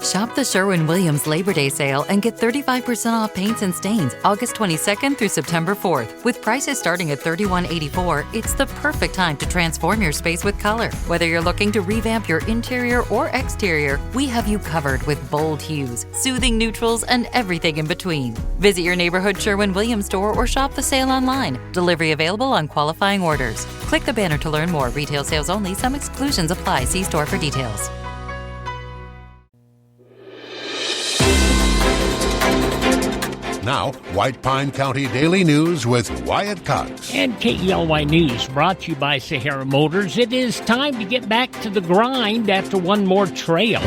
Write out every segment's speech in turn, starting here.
Shop the Sherwin-Williams Labor Day sale and get 35% off paints and stains August 22nd through September 4th. With prices starting at $31.84, it's the perfect time to transform your space with color. Whether you're looking to revamp your interior or exterior, we have you covered with bold hues, soothing neutrals, and everything in between. Visit your neighborhood Sherwin-Williams store or shop the sale online. Delivery available on qualifying orders. Click the banner to learn more. Retail sales only. Some exclusions apply. See store for details. Now, White Pine County Daily News with Wyatt Cox. And KELY News brought to you by Sahara Motors. It is time to get back to the grind after one more trail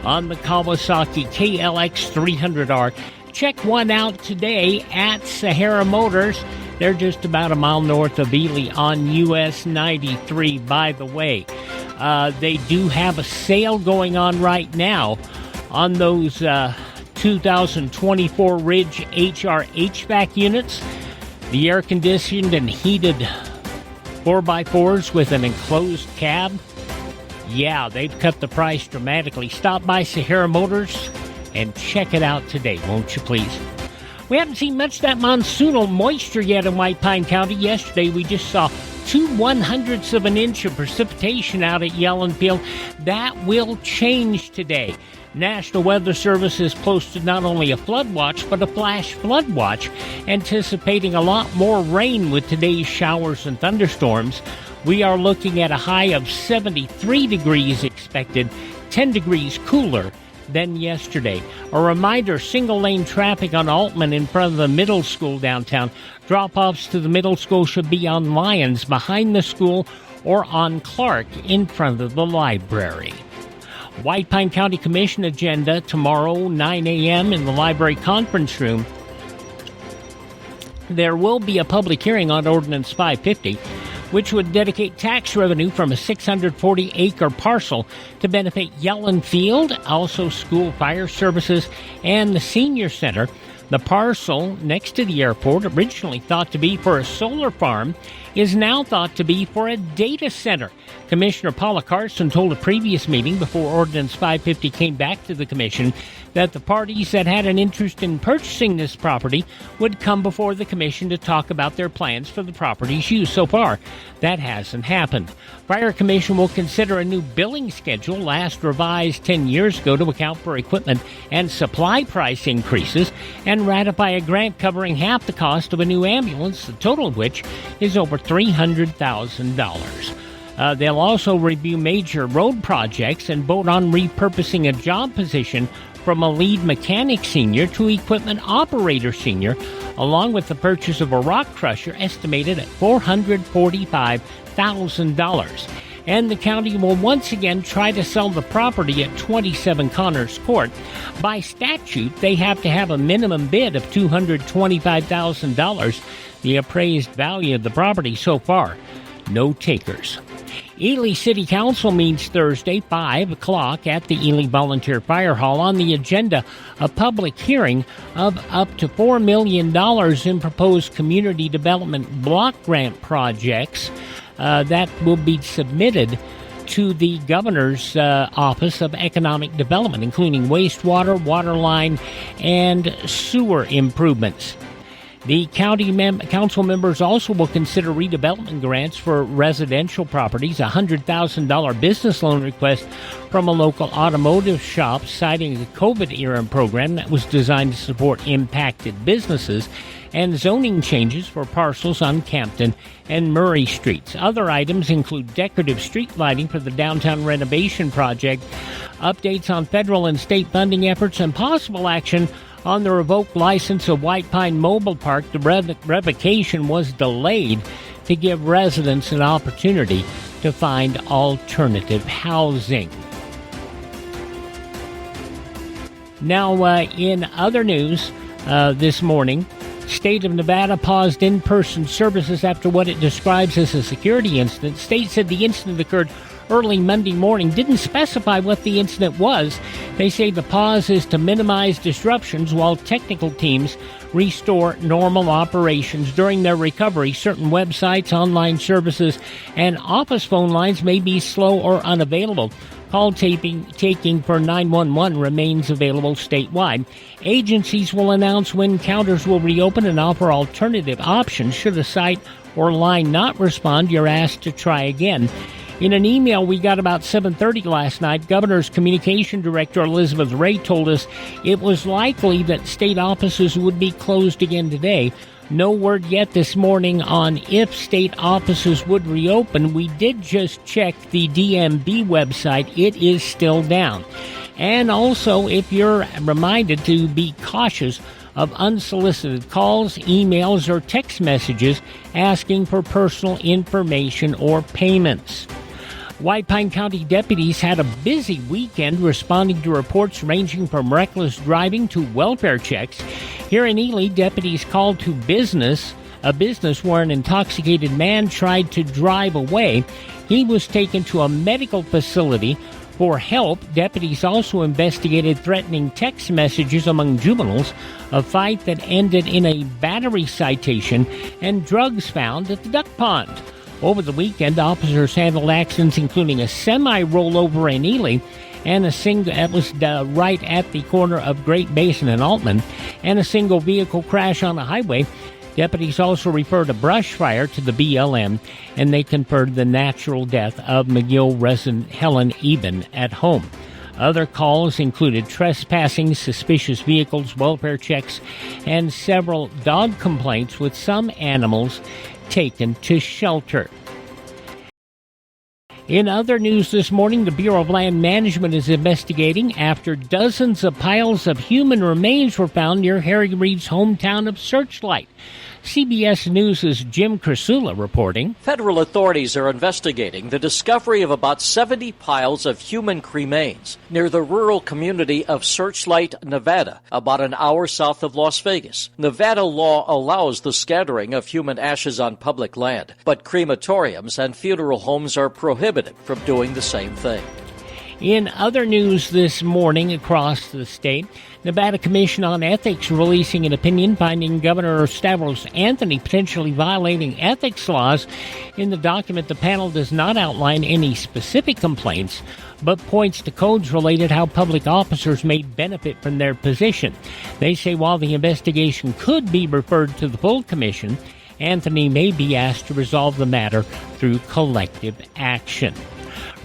on the Kawasaki KLX 300R. Check one out today at Sahara Motors. They're just about a mile north of Ely on US 93, by the way. They do have a sale going on right now on those 2024 Ridge HR HVAC units, the air-conditioned and heated 4x4s with an enclosed cab. Yeah, they've cut the price dramatically. Stop by Sahara Motors and check it out today, won't you please? We haven't seen much of that monsoonal moisture yet in White Pine County. Yesterday, we just saw 2/100ths of an inch of precipitation out at Yellenfield. That will change today. National Weather Service has posted not only a flood watch, but a flash flood watch, anticipating a lot more rain with today's showers and thunderstorms. We are looking at a high of 73 degrees expected, 10 degrees cooler than yesterday. A reminder, single-lane traffic on Altman in front of the middle school downtown. Drop-offs to the middle school should be on Lyons behind the school or on Clark in front of the library. White Pine County Commission agenda tomorrow, 9 a.m. in the library conference room. There will be a public hearing on Ordinance 550, which would dedicate tax revenue from a 640-acre parcel to benefit Yellenfield, also school fire services, and the senior center. The parcel next to the airport, originally thought to be for a solar farm, is now thought to be for a data center. Commissioner Paula Carson told a previous meeting before Ordinance 550 came back to the commission that the parties that had an interest in purchasing this property would come before the commission to talk about their plans for the property's use. So far, that hasn't happened. Fire Commission will consider a new billing schedule, last revised 10 years ago to account for equipment and supply price increases, and ratify a grant covering half the cost of a new ambulance, the total of which is over $300,000. They'll also review major road projects and vote on repurposing a job position from a lead mechanic senior to equipment operator senior, along with the purchase of a rock crusher estimated at $445,000. And the county will once again try to sell the property at 27 Connors Court. By statute, they have to have a minimum bid of $225,000, the appraised value of the property. So far, no takers. Ely City Council meets Thursday, 5 o'clock at the Ely Volunteer Fire Hall. On the agenda, a public hearing of up to $4 million in proposed community development block grant projects that will be submitted to the Governor's Office of Economic Development, including wastewater, water line, and sewer improvements. The county council members also will consider redevelopment grants for residential properties, a $100,000 business loan request from a local automotive shop citing the COVID-era program that was designed to support impacted businesses, and zoning changes for parcels on Campton and Murray Streets. Other items include decorative street lighting for the downtown renovation project, updates on federal and state funding efforts, and possible action on the revoked license of White Pine Mobile Park. The revocation was delayed to give residents an opportunity to find alternative housing. Now, in other news this morning, State of Nevada paused in-person services after what it describes as a security incident. State said the incident occurred early Monday morning, didn't specify what the incident was. They say the pause is to minimize disruptions while technical teams restore normal operations. During their recovery, certain websites, online services, and office phone lines may be slow or unavailable. Call taking for 911 remains available statewide. Agencies will announce when counters will reopen and offer alternative options. Should a site or line not respond, you're asked to try again. In an email we got about 7:30 last night, Governor's Communication Director Elizabeth Ray told us it was likely that state offices would be closed again today. No word yet this morning on if state offices would reopen. We did just check the DMV website. It is still down. And also, if you're reminded to be cautious of unsolicited calls, emails, or text messages asking for personal information or payments. White Pine County deputies had a busy weekend responding to reports ranging from reckless driving to welfare checks. Here in Ely, deputies called to a business where an intoxicated man tried to drive away. He was taken to a medical facility for help. Deputies also investigated threatening text messages among juveniles, a fight that ended in a battery citation, and drugs found at the duck pond. Over the weekend, officers handled accidents including a semi-rollover in Ely and a single that was right at the corner of Great Basin and Altman, and a single vehicle crash on a highway. Deputies also referred a brush fire to the BLM, and they confirmed the natural death of McGill resident Helen Eben at home. Other calls included trespassing, suspicious vehicles, welfare checks, and several dog complaints with some animals taken to shelter. In other news this morning, the Bureau of Land Management is investigating after dozens of piles of human remains were found near Harry Reid's hometown of Searchlight. CBS News' Jim Krasula reporting. Federal authorities are investigating the discovery of about 70 piles of human cremains near the rural community of Searchlight, Nevada, about an hour south of Las Vegas. Nevada law allows the scattering of human ashes on public land, but crematoriums and funeral homes are prohibited from doing the same thing. In other news this morning across the state, Nevada Commission on Ethics releasing an opinion finding Governor Stavros Anthony potentially violating ethics laws. In the document, the panel does not outline any specific complaints, but points to codes related how public officers may benefit from their position. They say while the investigation could be referred to the full commission, Anthony may be asked to resolve the matter through collective action.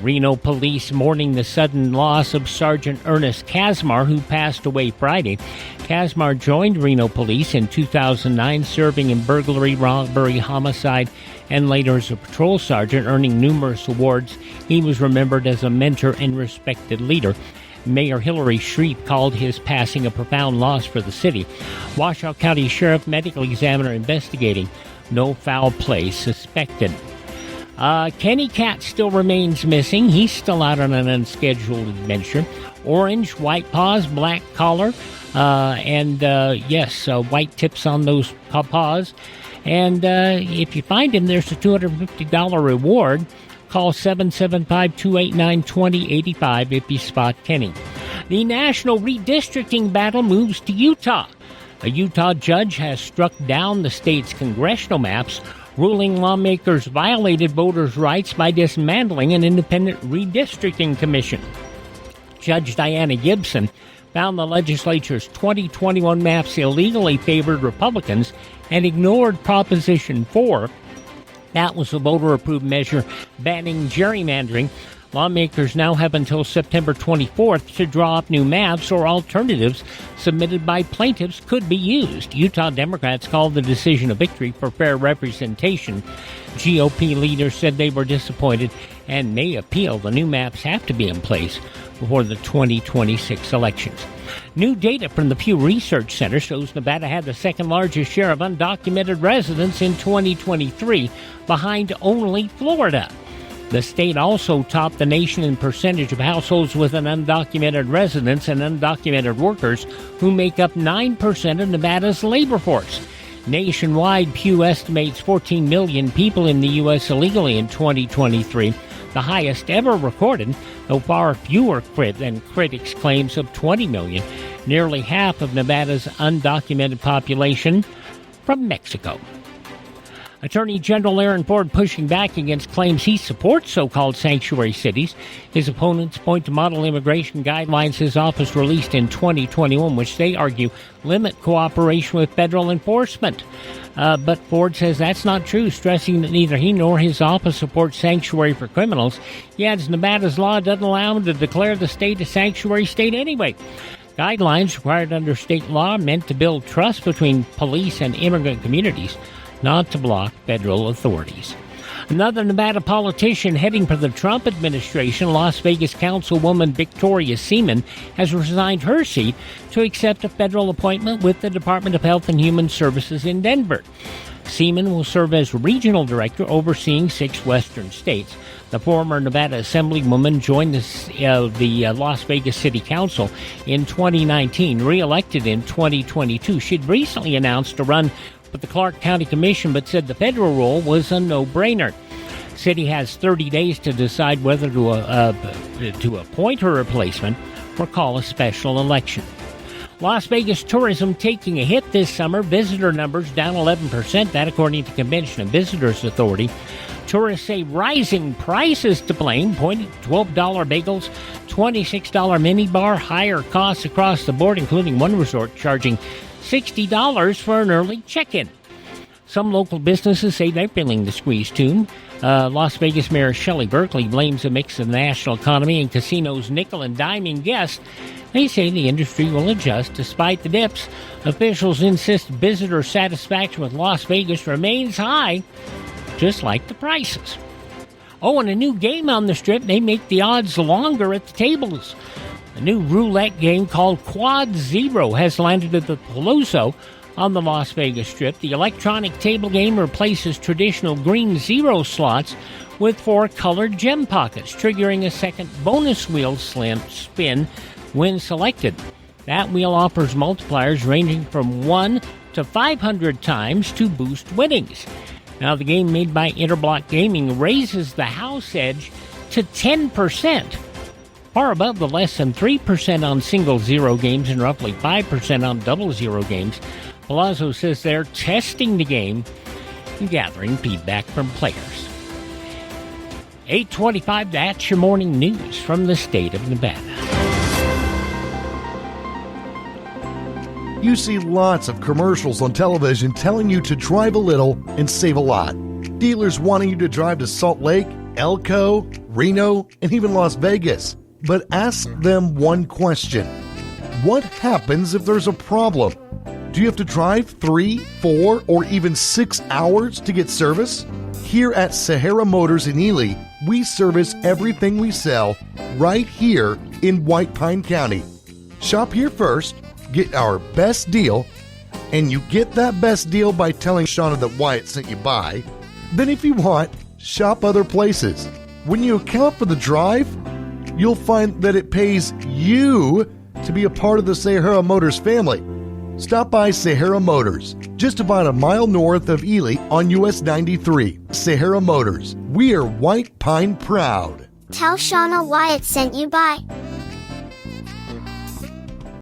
Reno police mourning the sudden loss of Sergeant Ernest Kazmar, who passed away Friday. Kazmar joined Reno police in 2009, serving in burglary, robbery, homicide, and later as a patrol sergeant, earning numerous awards. He was remembered as a mentor and respected leader. Mayor Hillary Shreep called his passing a profound loss for the city. Washoe County Sheriff Medical Examiner investigating. No foul play suspected. Kenny Cat still remains missing. He's still out on an unscheduled adventure. Orange, white paws, black collar, and white tips on those paws. And if you find him, there's a $250 reward. Call 775-289-2085 if you spot Kenny. The national redistricting battle moves to Utah. A Utah judge has struck down the state's congressional maps, ruling lawmakers violated voters' rights by dismantling an independent redistricting commission. Judge Diana Gibson found the legislature's 2021 maps illegally favored Republicans and ignored Proposition 4. That was a voter-approved measure banning gerrymandering. Lawmakers now have until September 24th to draw up new maps, or alternatives submitted by plaintiffs could be used. Utah Democrats called the decision a victory for fair representation. GOP leaders said they were disappointed and may appeal. The new maps have to be in place before the 2026 elections. New data from the Pew Research Center shows Nevada had the second largest share of undocumented residents in 2023, behind only Florida. The state also topped the nation in percentage of households with an undocumented residence and undocumented workers, who make up 9% of Nevada's labor force. Nationwide, Pew estimates 14 million people in the U.S. illegally in 2023, the highest ever recorded, though far fewer than critics' claims of 20 million, nearly half of Nevada's undocumented population from Mexico. Attorney General Aaron Ford pushing back against claims he supports so-called sanctuary cities. His opponents point to model immigration guidelines his office released in 2021, which they argue limit cooperation with federal enforcement. But Ford says that's not true, stressing that neither he nor his office supports sanctuary for criminals. He adds Nevada's law doesn't allow him to declare the state a sanctuary state anyway. Guidelines required under state law meant to build trust between police and immigrant communities, not to block federal authorities. Another Nevada politician heading for the Trump administration, Las Vegas Councilwoman Victoria Seaman, has resigned her seat to accept a federal appointment with the Department of Health and Human Services in Denver. Seaman will serve as regional director overseeing 6 western states. The former Nevada Assemblywoman joined the Las Vegas City Council in 2019, re-elected in 2022. She'd recently announced a run with the Clark County Commission, but said the federal role was a no-brainer. City has 30 days to decide whether to appoint her replacement or call a special election. Las Vegas tourism taking a hit this summer. Visitor numbers down 11%, that according to Convention and Visitors Authority. Tourists say rising prices to blame, pointing to $12 bagels, $26 minibar, higher costs across the board, including one resort charging $60 for an early check-in. Some local businesses say they're feeling the squeeze too. Las Vegas Mayor Shelley Berkeley blames a mix of the national economy and casinos' nickel and diming guests. They say the industry will adjust despite the dips. Officials insist visitor satisfaction with Las Vegas remains high, just like the prices. Oh, and a new game on the Strip. They make the odds longer at the tables. A new roulette game called Quad Zero has landed at the Palooza on the Las Vegas Strip. The electronic table game replaces traditional green zero slots with 4 colored gem pockets, triggering a second bonus wheel spin when selected. That wheel offers multipliers ranging from 1 to 500 times to boost winnings. Now, the game made by Interblock Gaming raises the house edge to 10%. Far above the less than 3% on single zero games and roughly 5% on double zero games. Palazzo says they're testing the game and gathering feedback from players. 8:25, that's your morning news from the state of Nevada. You see lots of commercials on television telling you to drive a little and save a lot. Dealers wanting you to drive to Salt Lake, Elko, Reno, and even Las Vegas. But ask them one question. What happens if there's a problem? Do you have to drive 3, 4, or even 6 hours to get service? Here at Sahara Motors in Ely, we service everything we sell right here in White Pine County. Shop here first, get our best deal, and you get that best deal by telling Shauna that Wyatt sent you by. Then if you want, shop other places. When you account for the drive, you'll find that it pays you to be a part of the Sahara Motors family. Stop by Sahara Motors, just about a mile north of Ely on US 93. Sahara Motors, we are White Pine proud. Tell Shauna Wyatt sent you by.